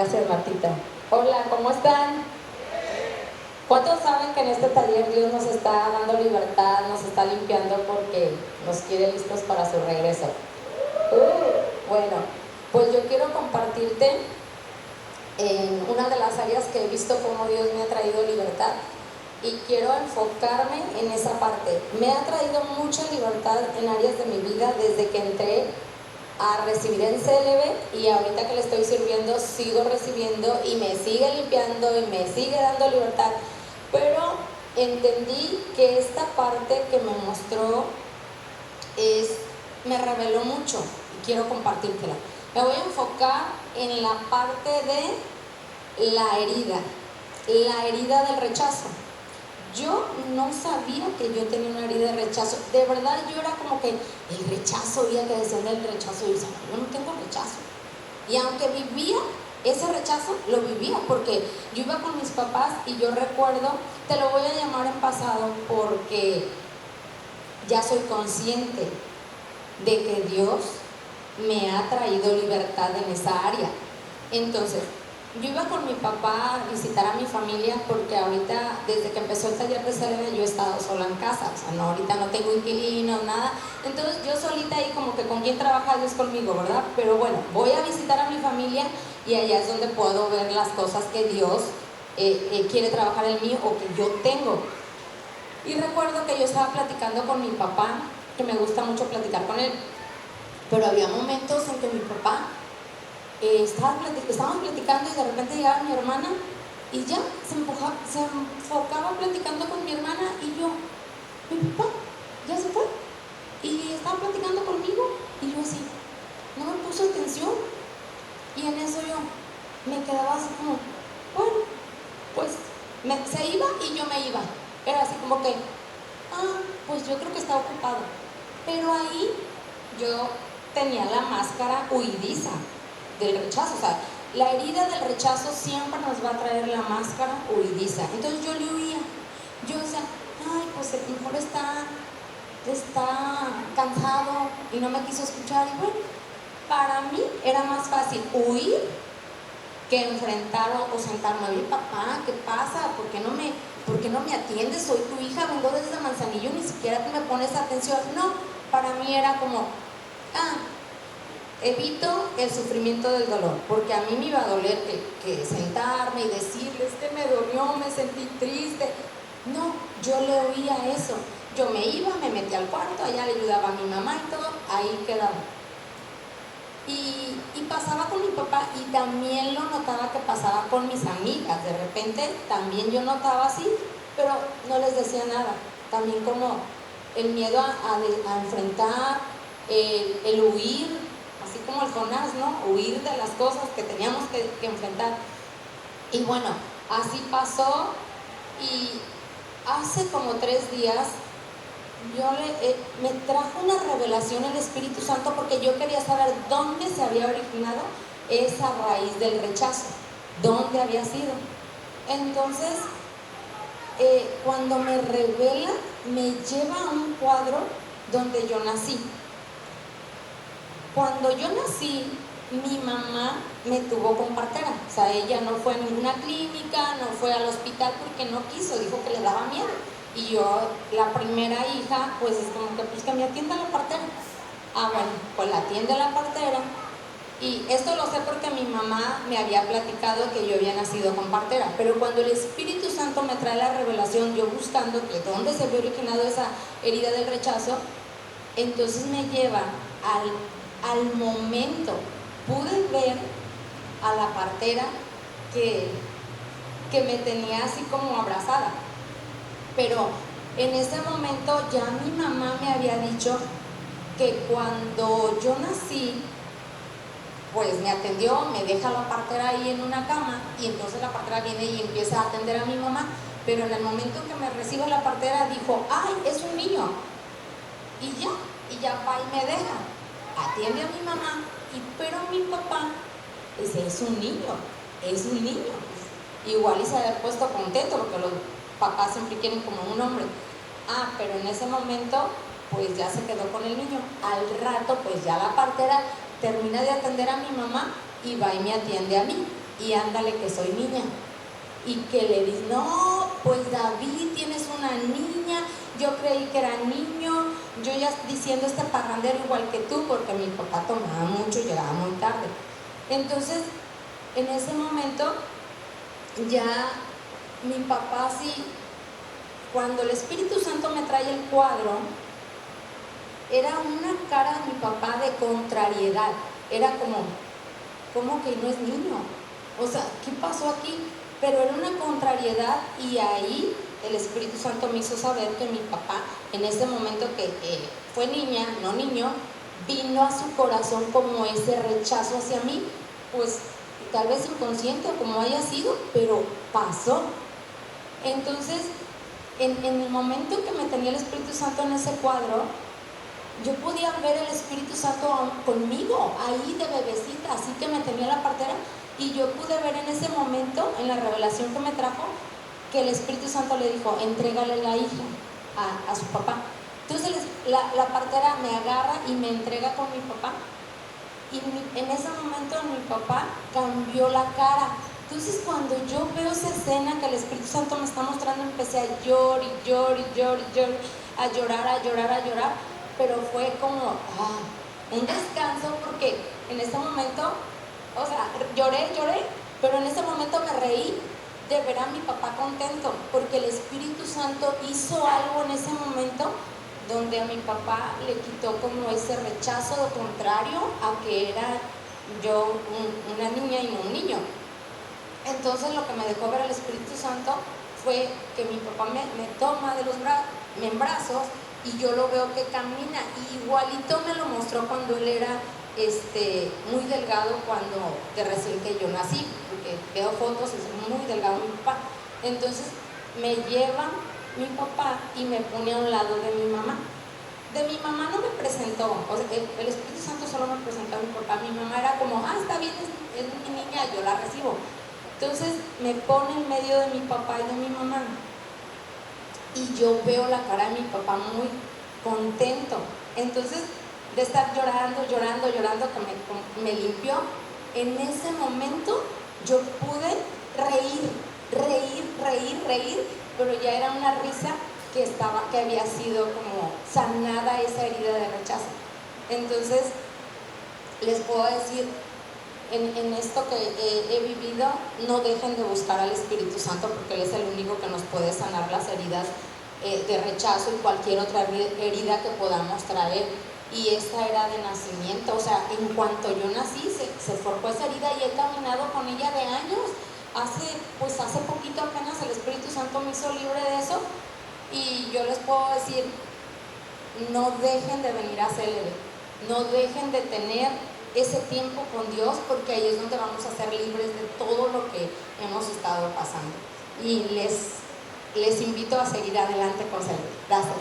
Gracias, Martita. Hola, ¿cómo están? ¿Cuántos saben que en este taller Dios nos está dando libertad, nos está limpiando porque nos quiere listos para su regreso? Bueno, pues yo quiero compartirte en una de las áreas que he visto cómo Dios me ha traído libertad y quiero enfocarme en esa parte. Me ha traído mucha libertad en áreas de mi vida desde que entré a recibir en CLB y ahorita que le estoy sirviendo sigo recibiendo y me sigue limpiando y me sigue dando libertad, pero entendí que esta parte que me mostró me reveló mucho y quiero compartírtela. Me voy a enfocar en la parte de la herida del rechazo. Yo no sabía que yo tenía una herida de rechazo. De verdad, yo era como que el rechazo, oía que decían del rechazo, y yo decía, yo no tengo rechazo. Y aunque vivía ese rechazo, lo vivía, porque yo iba con mis papás y yo recuerdo, te lo voy a llamar en pasado porque ya soy consciente de que Dios me ha traído libertad en esa área. Entonces, yo iba con mi papá a visitar a mi familia porque ahorita, desde que empezó el taller de CLB, yo he estado sola en casa, o sea, no, ahorita no tengo inquilino, nada. Entonces yo solita ahí como que con quién trabaja Dios conmigo, ¿verdad? Pero bueno, voy a visitar a mi familia y allá es donde puedo ver las cosas que Dios quiere trabajar en mí o que yo tengo. Y recuerdo que yo estaba platicando con mi papá, que me gusta mucho platicar con él, pero había momentos en que mi papá estábamos platicando y de repente llegaba mi hermana y ya se enfocaba platicando con mi hermana y yo, mi papá ya se fue y estaba platicando conmigo y yo así, no me puso atención y en eso yo me quedaba así como, bueno, pues se iba y yo me iba, era así como que, pues yo creo que está ocupado, pero ahí yo tenía la máscara huidiza del rechazo, o sea, la herida del rechazo siempre nos va a traer la máscara huidiza. Entonces yo le huía, yo decía, ay, pues el mejor está cansado y no me quiso escuchar. Y bueno, para mí era más fácil huir que enfrentar o sentarme. Oye, papá, ¿qué pasa? ¿Por qué no me atiendes? Soy tu hija, vengo desde Manzanillo, ni siquiera tú me pones atención. No, para mí era como, evito el sufrimiento del dolor, porque a mí me iba a doler que sentarme y decirles que me dolió, me sentí triste. No, yo le oía eso. Yo me iba, me metía al cuarto, allá le ayudaba a mi mamá y todo, ahí quedaba. Y pasaba con mi papá y también lo notaba que pasaba con mis amigas. De repente también yo notaba así, pero no les decía nada. También como el miedo a enfrentar, el huir, así como el Jonás, ¿no? Huir de las cosas que teníamos que enfrentar. Y bueno, así pasó y hace como 3 días me trajo una revelación el Espíritu Santo porque yo quería saber dónde se había originado esa raíz del rechazo, dónde había sido. Entonces, cuando me revela, me lleva a un cuadro donde yo nací. Cuando yo nací, mi mamá me tuvo con partera, o sea, ella no fue a ninguna clínica, no fue al hospital porque no quiso, dijo que le daba miedo. Y yo, la primera hija, pues es como que, pues que me atienda la partera. Bueno, pues la atiende la partera. Y esto lo sé porque mi mamá me había platicado que yo había nacido con partera, pero cuando el Espíritu Santo me trae la revelación, yo buscando que dónde se había originado esa herida del rechazo, entonces me lleva al momento. Pude ver a la partera que me tenía así como abrazada, pero en ese momento ya mi mamá me había dicho que cuando yo nací, pues me atendió, me deja la partera ahí en una cama y entonces la partera viene y empieza a atender a mi mamá, pero en el momento que me recibe la partera dijo, ay, es un niño, y ya va y me deja, atiende a mi mamá, pero mi papá dice, es un niño, igual y se había puesto contento porque los papás siempre quieren como un hombre. Pero en ese momento pues ya se quedó con el niño. Al rato pues ya la partera termina de atender a mi mamá y va y me atiende a mí. y ándale que soy niña. Y que le dije, no, pues David, tienes una niña, yo creí que era niño, yo ya diciendo este parrandero igual que tú, porque mi papá tomaba mucho, llegaba muy tarde. Entonces, en ese momento, ya mi papá sí, cuando el Espíritu Santo me trae el cuadro, era una cara de mi papá de contrariedad, era como que no es niño, o sea, ¿qué pasó aquí? Pero era una contrariedad, y ahí el Espíritu Santo me hizo saber que mi papá, en ese momento que fue niña, no niño, vino a su corazón como ese rechazo hacia mí, pues tal vez inconsciente o como haya sido, pero pasó. Entonces, en el momento que me tenía el Espíritu Santo en ese cuadro, yo podía ver el Espíritu Santo conmigo, ahí de bebecita, así que me tenía la partera, y yo pude ver en ese momento, en la revelación que me trajo, que el Espíritu Santo le dijo, entrégale la hija a su papá. Entonces la partera me agarra y me entrega con mi papá, y en ese momento mi papá cambió la cara. Entonces cuando yo veo esa escena que el Espíritu Santo me está mostrando, empecé a llorar y llorar y llorar y llorar, a llorar, pero fue como un descanso, porque en ese momento, o sea, lloré, pero en ese momento me reí de ver a mi papá contento, porque el Espíritu Santo hizo algo en ese momento donde a mi papá le quitó como ese rechazo de contrario a que era yo una niña y no un niño. Entonces lo que me dejó ver el Espíritu Santo fue que mi papá me toma de los brazos, y yo lo veo que camina, y igualito me lo mostró cuando él era muy delgado, cuando de recién que yo nací, porque veo fotos y es muy delgado mi papá. Entonces me lleva mi papá y me pone a un lado de mi mamá. De mi mamá no me presentó, o sea, el Espíritu Santo solo me presentó a mi papá. Mi mamá era como, está bien, es mi niña, yo la recibo. Entonces me pone en medio de mi papá y de mi mamá, y yo veo la cara de mi papá muy contento. Entonces, de estar llorando, que me limpió, en ese momento yo pude reír, pero ya era una risa que había sido como sanada esa herida de rechazo. Entonces, les puedo decir, en esto que he vivido, no dejen de buscar al Espíritu Santo, porque Él es el único que nos puede sanar las heridas de rechazo y cualquier otra herida que podamos traer. Y esta era de nacimiento, o sea, en cuanto yo nací se forjó esa herida, y he caminado con ella de años. Hace poquito apenas el Espíritu Santo me hizo libre de eso, y yo les puedo decir, no dejen de venir a CLB, no dejen de tener ese tiempo con Dios, porque ahí es donde vamos a ser libres de todo lo que hemos estado pasando. Y les invito a seguir adelante con CLB. Gracias.